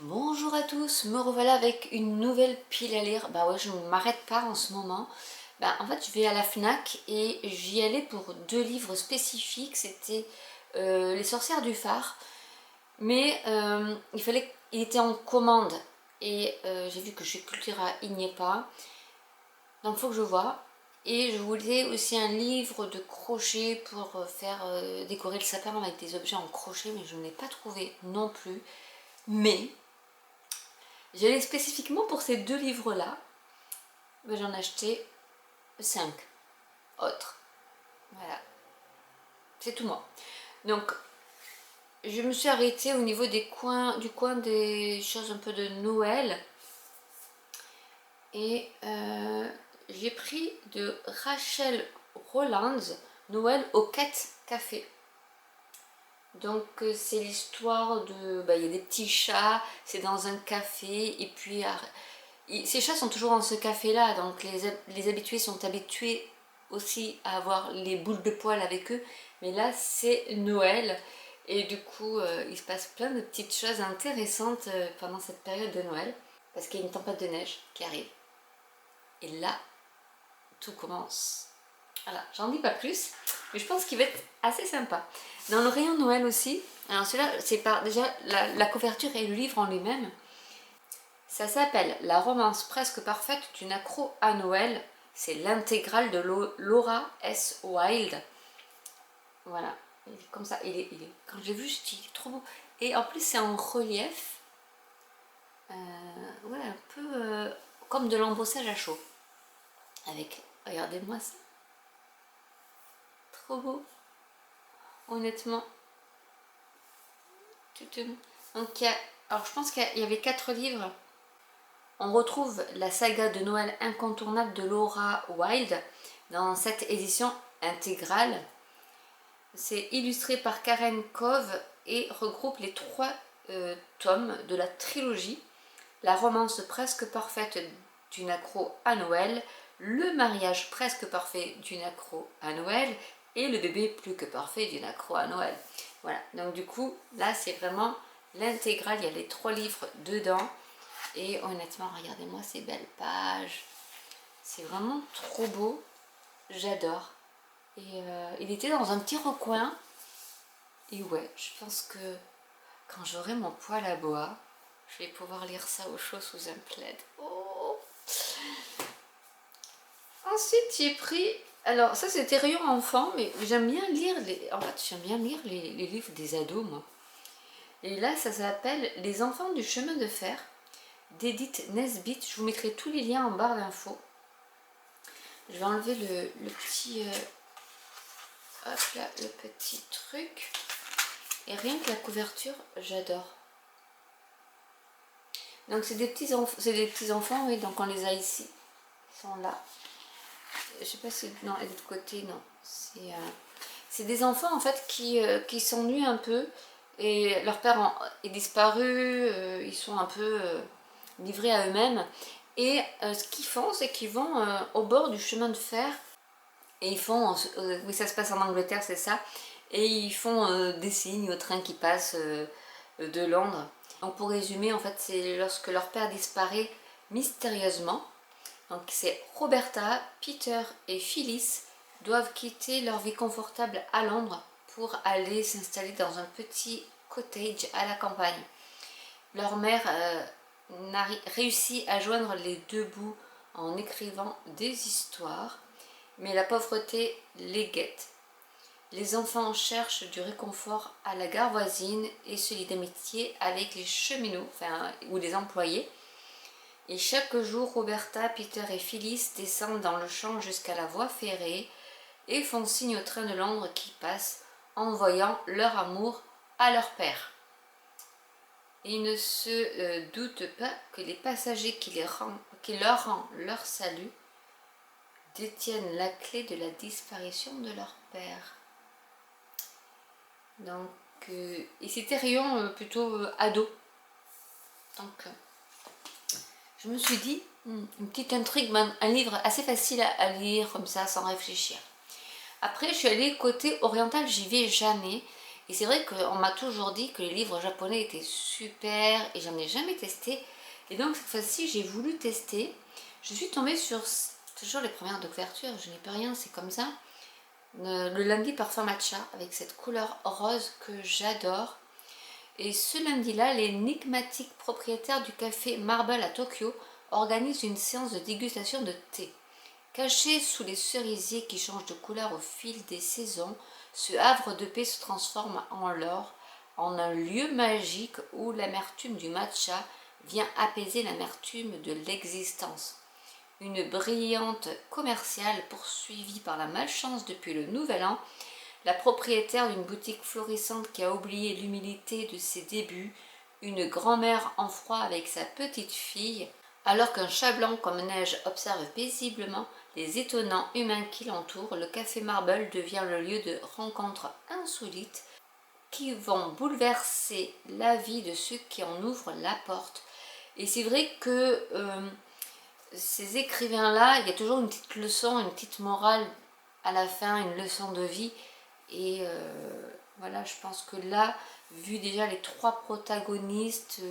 Bonjour à tous, me revoilà avec une nouvelle pile à lire. Bah ouais, je ne m'arrête pas en ce moment. Bah en fait, je vais à la Fnac et j'y allais pour deux livres spécifiques. C'était Les sorcières du phare, mais il était en commande et j'ai vu que chez Cultura il n'y est pas. Donc il faut que je vois. Et je voulais aussi un livre de crochet pour faire décorer le sapin avec des objets en crochet, mais je ne l'ai pas trouvé non plus. Mais j'allais spécifiquement pour ces deux livres-là. Ben, j'en ai acheté 5 autres. Voilà, c'est tout moi. Donc, je me suis arrêtée au niveau du coin des choses un peu de Noël. Et j'ai pris de Rachel Rolands, Noël au Cat Café. Donc c'est l'histoire de... bah, il y a des petits chats, c'est dans un café, et puis ces chats sont toujours dans ce café-là, donc les habitués sont habitués aussi à avoir les boules de poils avec eux, mais là c'est Noël, et du coup il se passe plein de petites choses intéressantes pendant cette période de Noël, parce qu'il y a une tempête de neige qui arrive. Et là, tout commence. Voilà, j'en dis pas plus, mais je pense qu'il va être assez sympa. Dans le rayon Noël aussi, alors celui-là, c'est par déjà la couverture et le livre en lui-même. Ça s'appelle La romance presque parfaite d'une accro à Noël. C'est l'intégrale de Laura S. Wilde. Voilà, il est comme ça. Quand j'ai vu, je dis trop beau. Et en plus, c'est en relief. Ouais, un peu comme de l'embossage à chaud. Avec, regardez-moi ça. Trop beau. Honnêtement. Donc, alors, je pense qu'il y avait 4 livres. On retrouve la saga de Noël incontournable de Laura Wilde dans cette édition intégrale. C'est illustré par Karen Cove et regroupe les 3 tomes de la trilogie. La romance presque parfaite d'une accro à Noël, le mariage presque parfait d'une accro à Noël et le bébé plus que parfait d'une accro à Noël. Voilà, donc du coup, là c'est vraiment l'intégrale, il y a les 3 livres dedans. Et honnêtement, regardez-moi ces belles pages. C'est vraiment trop beau. J'adore. Et il était dans un petit recoin. Et ouais, je pense que quand j'aurai mon poêle à bois, je vais pouvoir lire ça au chaud sous un plaid. Oh. Ensuite, j'ai pris... Alors, ça, c'était rayon enfant, mais j'aime bien lire En fait, j'aime bien lire les livres des ados, moi. Et là, ça s'appelle Les enfants du chemin de fer d'Edith Nesbit. Je vous mettrai tous les liens en barre d'infos. Je vais enlever le petit... hop là, le petit truc. Et rien que la couverture, j'adore. Donc c'est des petits enfants, oui, donc on les a ici. Ils sont là. Je sais pas si... Non, et de l'autre côté, non. C'est des enfants, en fait, qui s'ennuient un peu. Et leur père est disparu. Ils sont un peu livrés à eux-mêmes. Et ce qu'ils font, c'est qu'ils vont au bord du chemin de fer. Et ils font... oui, ça se passe en Angleterre, c'est ça. Et ils font des signes au train qui passe de Londres. Donc pour résumer, en fait, c'est lorsque leur père disparaît mystérieusement. Donc c'est Roberta, Peter et Phyllis doivent quitter leur vie confortable à Londres pour aller s'installer dans un petit cottage à la campagne. Leur mère n'a réussi à joindre les deux bouts en écrivant des histoires, mais la pauvreté les guette. Les enfants cherchent du réconfort à la gare voisine et se lient d'amitié avec les cheminots, ou les employés. Et chaque jour, Roberta, Peter et Phyllis descendent dans le champ jusqu'à la voie ferrée et font signe au train de Londres qui passe, envoyant leur amour à leur père. Et ils ne se doutent pas que les passagers qui leur rend leur salut détiennent la clé de la disparition de leur père. Donc, et c'était rayon plutôt ado. Donc, je me suis dit, une petite intrigue, un livre assez facile à lire comme ça, sans réfléchir. Après, je suis allée côté oriental, j'y vais jamais. Et c'est vrai qu'on m'a toujours dit que les livres japonais étaient super et j'en ai jamais testé. Et donc cette fois-ci, j'ai voulu tester. Je suis tombée sur toujours les premières de couverture, je n'y peux rien, c'est comme ça. Le lundi parfum matcha avec cette couleur rose que j'adore. Et ce lundi-là, l'énigmatique propriétaire du café Marble à Tokyo organise une séance de dégustation de thé. Caché sous les cerisiers qui changent de couleur au fil des saisons, ce havre de paix se transforme en l'or, en un lieu magique où l'amertume du matcha vient apaiser l'amertume de l'existence. Une brillante commerciale poursuivie par la malchance depuis le Nouvel An, la propriétaire d'une boutique florissante qui a oublié l'humilité de ses débuts, une grand-mère en froid avec sa petite fille, alors qu'un chat blanc comme neige observe paisiblement les étonnants humains qui l'entourent, le café Marble devient le lieu de rencontres insolites qui vont bouleverser la vie de ceux qui en ouvrent la porte. Et c'est vrai que ces écrivains-là, il y a toujours une petite leçon, une petite morale à la fin, une leçon de vie. Et voilà, je pense que là, vu déjà les 3 protagonistes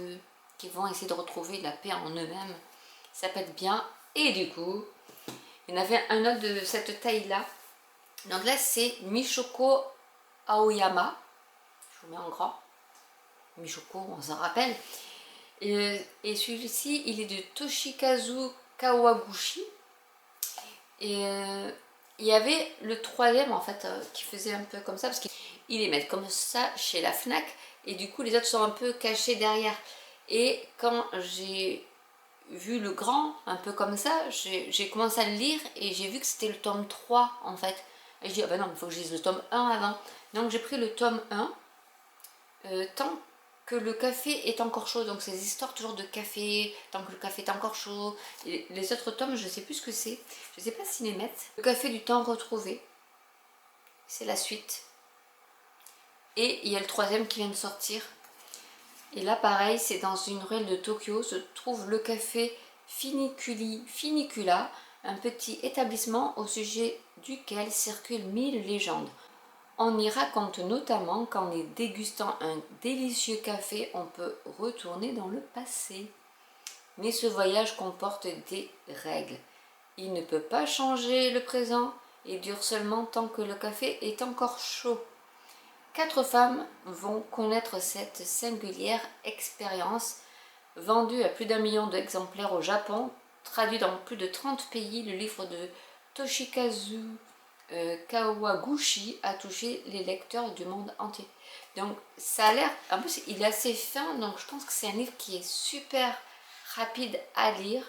qui vont essayer de retrouver la paix en eux-mêmes, ça peut être bien. Et du coup, il y en avait un autre de cette taille-là. Donc là, c'est Michoko Aoyama. Je vous mets en grand. Michoko, on s'en rappelle. Et celui-ci, il est de Toshikazu Kawaguchi. Et il y avait le 3e en fait qui faisait un peu comme ça parce qu'il les met comme ça chez la Fnac et du coup les autres sont un peu cachés derrière. Et quand j'ai vu le grand un peu comme ça, j'ai commencé à le lire et j'ai vu que c'était le tome 3 en fait. Et je dis ah ben non, il faut que je lise le tome 1 avant. Donc j'ai pris le tome 1 tant que le café est encore chaud, donc ces histoires toujours de café, tant que le café est encore chaud. Et les autres tomes, je ne sais plus ce que c'est, je ne sais pas s'ils les mettent. Le café du temps retrouvé, c'est la suite. Et il y a le 3e qui vient de sortir. Et là pareil, c'est dans une ruelle de Tokyo, se trouve le café Finicula, un petit établissement au sujet duquel circulent 1000 légendes. On y raconte notamment qu'en y dégustant un délicieux café, on peut retourner dans le passé. Mais ce voyage comporte des règles. Il ne peut pas changer le présent et dure seulement tant que le café est encore chaud. 4 femmes vont connaître cette singulière expérience. Vendue à plus d'1 million d'exemplaires au Japon, traduit dans plus de 30 pays, le livre de Toshikazu Kawaguchi a touché les lecteurs du monde entier. Donc ça a l'air, en plus il est assez fin, donc je pense que c'est un livre qui est super rapide à lire.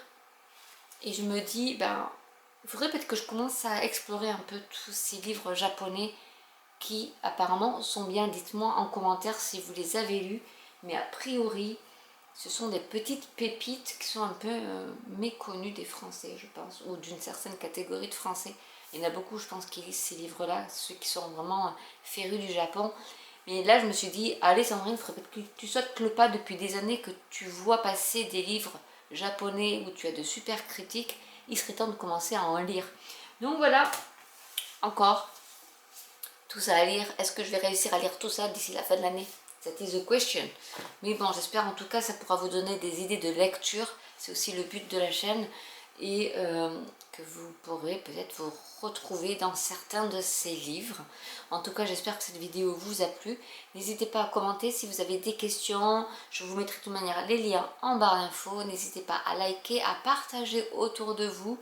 Et je me dis, ben, il faudrait peut-être que je commence à explorer un peu tous ces livres japonais qui apparemment sont bien. Dites-moi en commentaire si vous les avez lus, mais a priori ce sont des petites pépites qui sont un peu méconnues des Français, je pense, ou d'une certaine catégorie de Français. Il y en a beaucoup, je pense, qui lisent ces livres-là, ceux qui sont vraiment férus du Japon. Mais là, je me suis dit, allez Sandrine, il faudrait peut-être que tu sautes le pas depuis des années, que tu vois passer des livres japonais où tu as de super critiques. Il serait temps de commencer à en lire. Donc voilà, encore tout ça à lire. Est-ce que je vais réussir à lire tout ça d'ici la fin de l'année? That is the question. Mais bon, j'espère en tout cas ça pourra vous donner des idées de lecture. C'est aussi le but de la chaîne. Et que vous pourrez peut-être vous retrouver dans certains de ces livres. En tout cas, j'espère que cette vidéo vous a plu. N'hésitez pas à commenter si vous avez des questions. Je vous mettrai de toute manière les liens en barre d'infos. N'hésitez pas à liker, à partager autour de vous.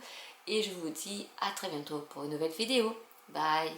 Et je vous dis à très bientôt pour une nouvelle vidéo. Bye!